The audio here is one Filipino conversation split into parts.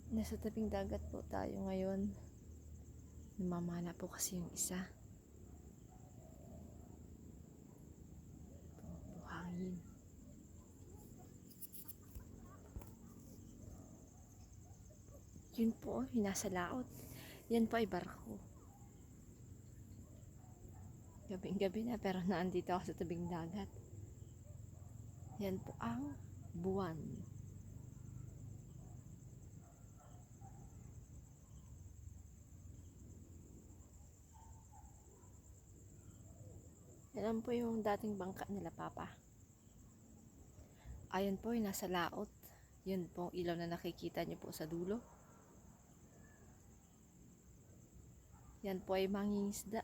Nasa tabing dagat po tayo ngayon. Namamana po kasi yung isa. Buhangin. Yun po, yung nasa laot. Yan po ay barko. Gabing-gabi na pero naandito ako sa tabing dagat. Yan po ang buwan. Yan po yung dating bangka nila Papa. Ayan po yung nasa laot. Yun po ilaw na nakikita nyo po sa dulo. Yan po ay mangingisda.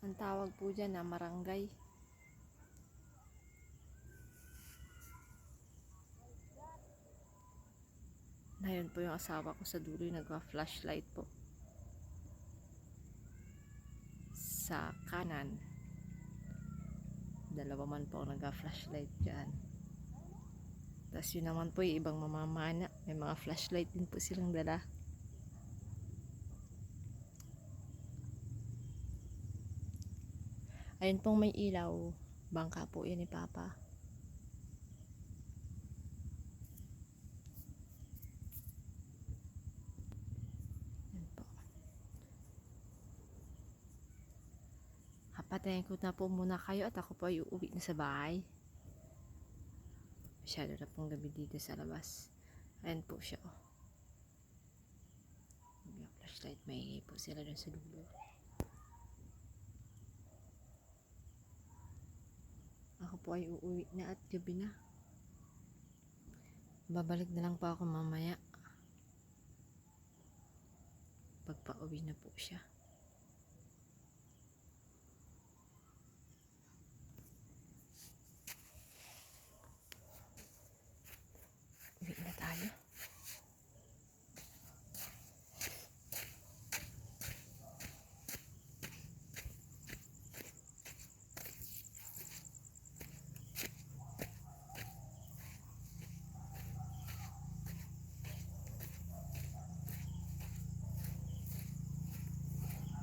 Ang tawag po dyan na marangay. Ngayon po yung asawa ko sa dulo yung nagwa-flashlight po. Sa kanan. Dalawa man po ang nagwa-flashlight dyan. Tapos yun naman po yung ibang mamamana. May mga flashlight din po silang dala. Ayun pong may ilaw. Bangka po yan ni Papa. Yan po. Patayin ko na po muna kayo at ako po ay uuwi na sa bahay. Masyado na pong gabi dito sa labas. Ayan po siya. May flashlight. May po sila dun sa dulo. Ako po ay uuwi na at gabi na. Babalik na lang po ako mamaya. Pagpa-uwi na po siya. Uwi na tayo.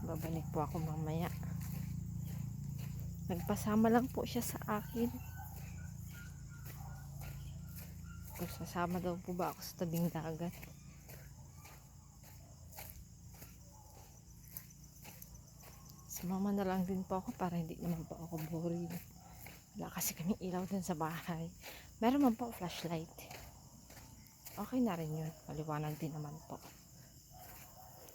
Babalik po ako mamaya. Nagpasama lang po siya sa akin. Kung sasama daw po ba ako sa tabing dagat. Sumama na lang din po ako para hindi naman po ako boring. Wala kasi kaming ilaw din sa bahay. Meron man po flashlight. Okay na rin yun. Maliwanag din naman po.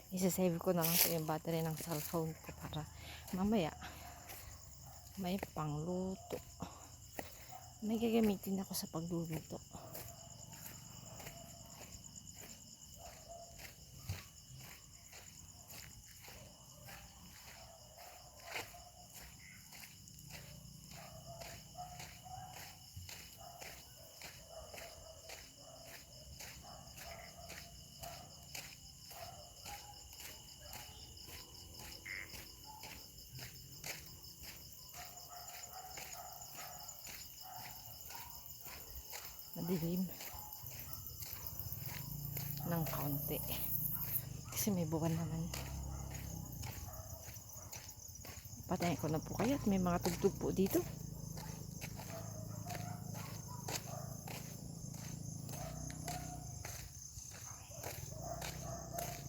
Isa-save ko na lang po yung battery ng cellphone ko para mamaya may pangluto. May gagamitin ako sa pagluluto. Madilim ng kaunti kasi may buwan naman. Patayin ko na po kaya at may mga tugtog po dito.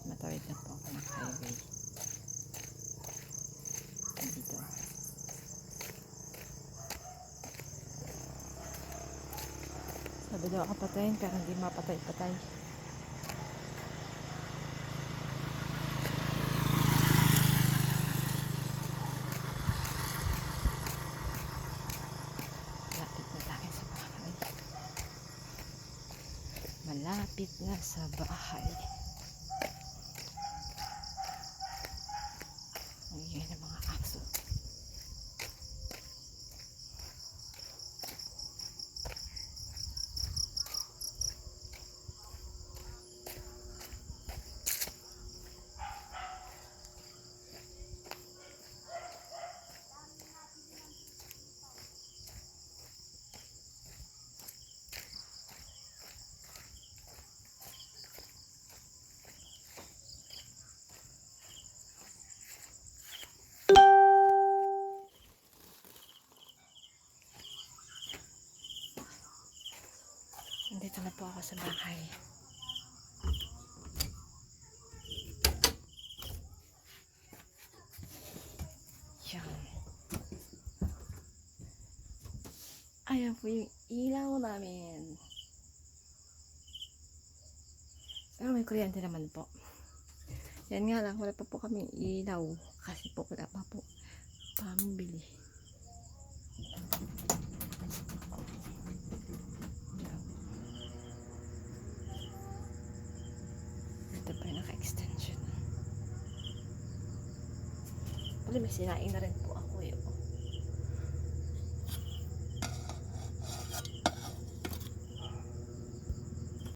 Matawid na po ako ng highway dito. Sabi daw ako patayin pero hindi mapatay-patay. Malapit na tayo sa bahay. Malapit na sa bahay. Ang ingay ng mga aso. Dito na po ako sa bahay. Yan. Ayan po yung ilaw namin. Pero may kuryente naman po. Yan nga lang, wala pa po kami ilaw. Kasi po wala pa po pambili. Ito pa yung naka-extension. Pala may sinaing na rin po.